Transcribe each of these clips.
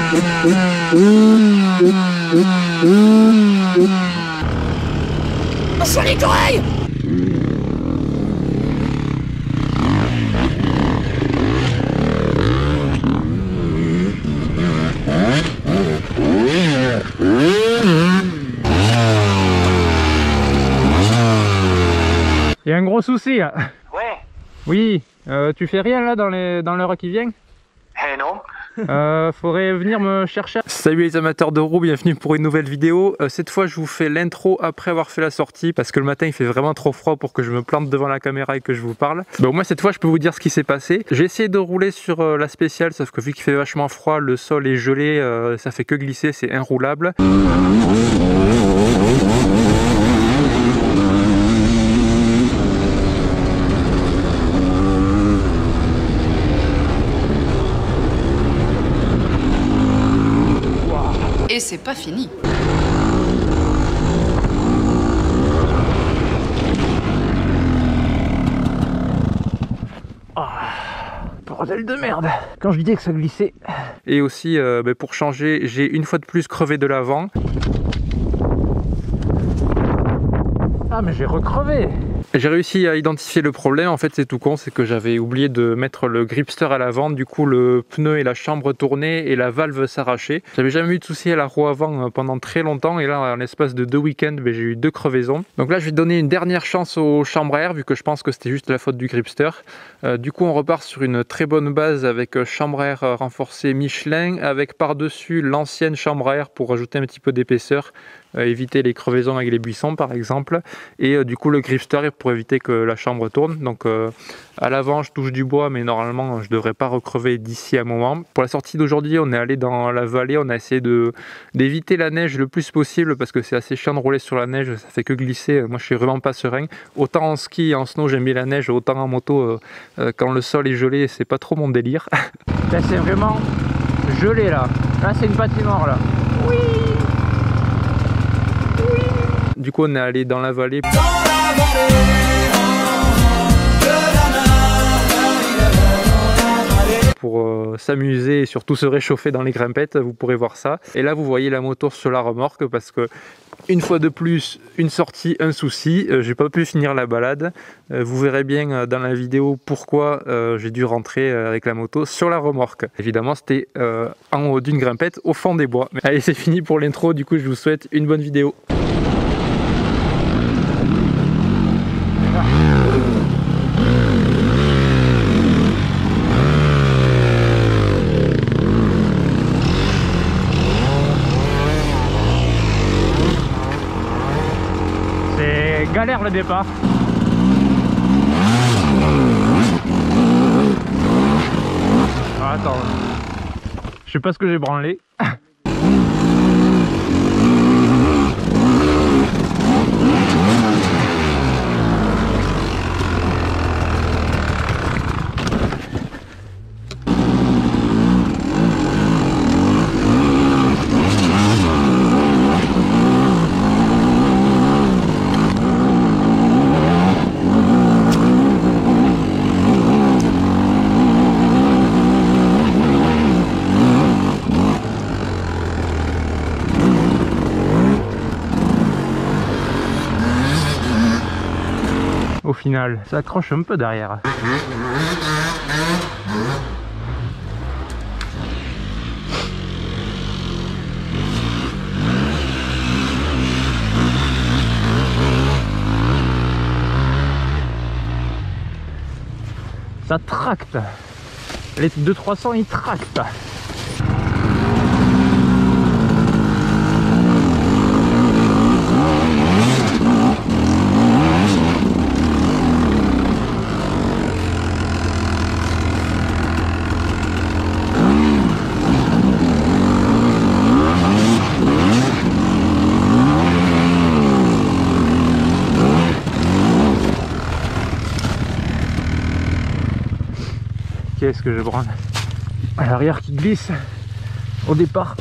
Sur les oreilles. Il y a un gros souci là. Ouais. Oui, tu fais rien là dans l'heure qui vient? Eh non. Faudrait venir me chercher. Salut les amateurs de roues, bienvenue pour une nouvelle vidéo. Cette fois je vous fais l'intro après avoir fait la sortie parce que le matin il fait vraiment trop froid pour que je me plante devant la caméra et que je vous parle. Bon, moi cette fois je peux vous dire ce qui s'est passé. J'ai essayé de rouler sur la spéciale, sauf que vu qu'il fait vachement froid, le sol est gelé, ça fait que glisser, c'est inroulable. Et c'est pas fini. Bordel de merde. Quand je disais que ça glissait. Et aussi pour changer, j'ai une fois de plus crevé de l'avant. Ah mais j'ai recrevé. J'ai réussi à identifier le problème, en fait c'est tout con, c'est que j'avais oublié de mettre le gripster à l'avant, du coup le pneu et la chambre tournaient et la valve s'arrachait. J'avais jamais eu de souci à la roue avant pendant très longtemps et là en l'espace de 2 week-ends j'ai eu 2 crevaisons. Donc là je vais donner une dernière chance aux chambres à air vu que je pense que c'était juste la faute du gripster. Du coup on repart sur une très bonne base avec chambre à air renforcée Michelin avec par-dessus l'ancienne chambre à air pour rajouter un petit peu d'épaisseur. Éviter les crevaisons avec les buissons par exemple, et du coup le gripster pour éviter que la chambre tourne. Donc à l'avant je touche du bois mais normalement je devrais pas recrever d'ici à un moment. Pour la sortie d'aujourd'hui on est allé dans la vallée, on a essayé d'éviter la neige le plus possible parce que c'est assez chiant de rouler sur la neige, ça fait que glisser. Moi je suis vraiment pas serein, autant en ski et en snow j'aime bien la neige, autant en moto quand le sol est gelé c'est pas trop mon délire. Là c'est vraiment gelé là, c'est une patinoire là. Oui. Du coup on est allé dans la vallée pour s'amuser et surtout se réchauffer dans les grimpettes, vous pourrez voir ça. Et là vous voyez la moto sur la remorque parce que une fois de plus, une sortie, un souci, j'ai pas pu finir la balade. Vous verrez bien dans la vidéo pourquoi j'ai dû rentrer avec la moto sur la remorque. Évidemment c'était en haut d'une grimpette au fond des bois. Mais allez c'est fini pour l'intro, du coup je vous souhaite une bonne vidéo. Galère le départ. Ah, attends, je sais pas ce que j'ai branlé. Au final, ça accroche un peu derrière. Ça tracte. Les 200-300 ils tractent. Qu'est-ce que je branle à l'arrière qui glisse au départ.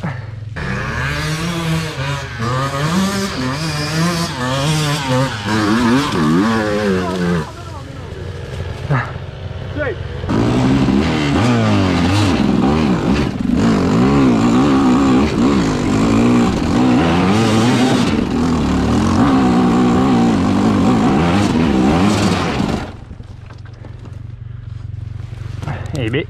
bébé.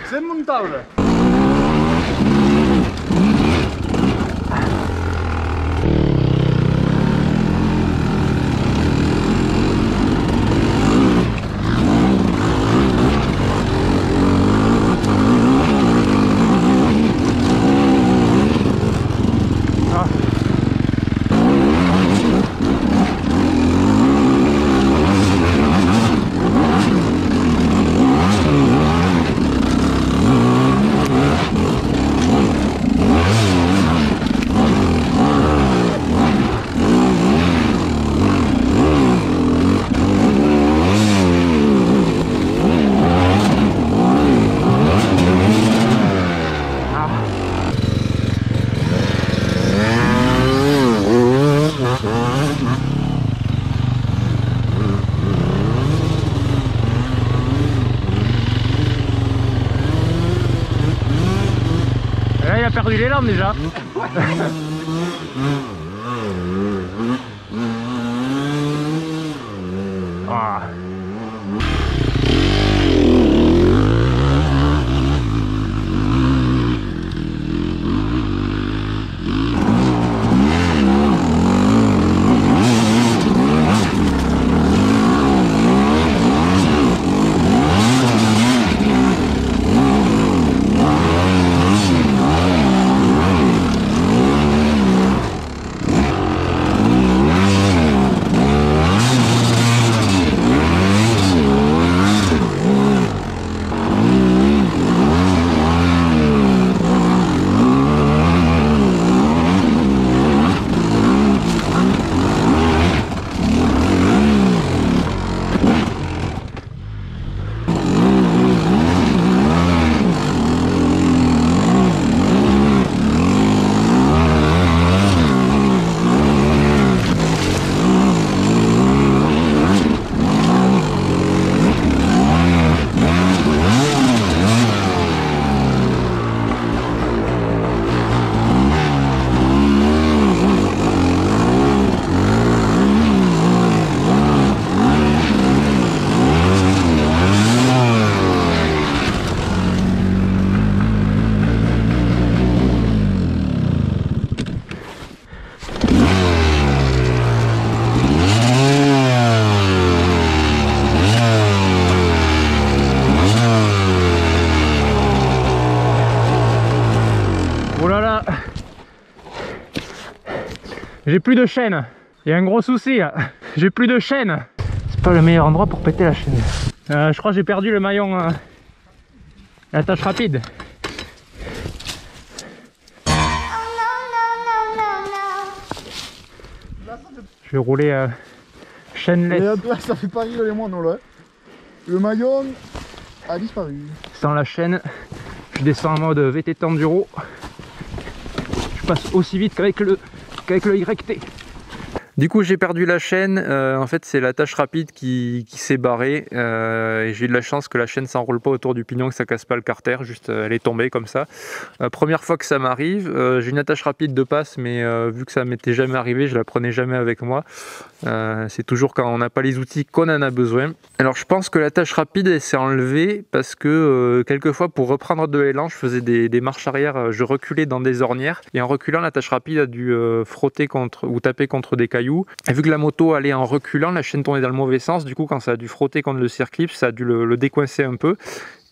C'est montable. Là, il a perdu l'élan déjà. Ah. Oh là là, j'ai plus de chaîne. Il y a un gros souci là. J'ai plus de chaîne. C'est pas le meilleur endroit pour péter la chaîne. Je crois que j'ai perdu le maillon l'attache rapide. Je vais rouler chaîneless. Mais là, ça fait pas rire les moineaux là. Le maillon a disparu. Sans la chaîne, je descends en mode VTT enduro. Je passe aussi vite qu'avec le YT. Du coup j'ai perdu la chaîne, en fait c'est l'attache rapide qui s'est barrée et j'ai eu de la chance que la chaîne s'enroule pas autour du pignon, que ça casse pas le carter, juste elle est tombée comme ça. Première fois que ça m'arrive, j'ai une attache rapide de passe mais vu que ça m'était jamais arrivé, je la prenais jamais avec moi. C'est toujours quand on n'a pas les outils qu'on en a besoin. Alors je pense que l'attache rapide elle s'est enlevée parce que quelquefois pour reprendre de l'élan je faisais des marches arrière, je reculais dans des ornières et en reculant l'attache rapide a dû frotter contre ou taper contre des cailloux. Et vu que la moto allait en reculant, la chaîne tournait dans le mauvais sens, du coup quand ça a dû frotter contre le circlip, ça a dû le décoincer un peu.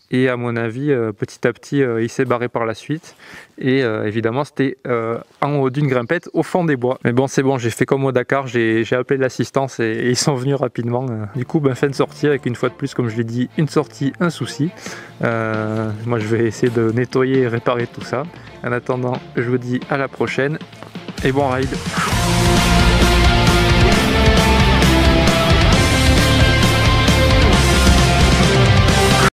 Et à mon avis, petit à petit, il s'est barré par la suite. Et évidemment, c'était en haut d'une grimpette au fond des bois. Mais bon, c'est bon, j'ai fait comme au Dakar, j'ai appelé l'assistance et ils sont venus rapidement. Du coup, fin de sortie avec une fois de plus, comme je l'ai dit, une sortie, un souci. Moi, je vais essayer de nettoyer et réparer tout ça. En attendant, je vous dis à la prochaine et bon ride.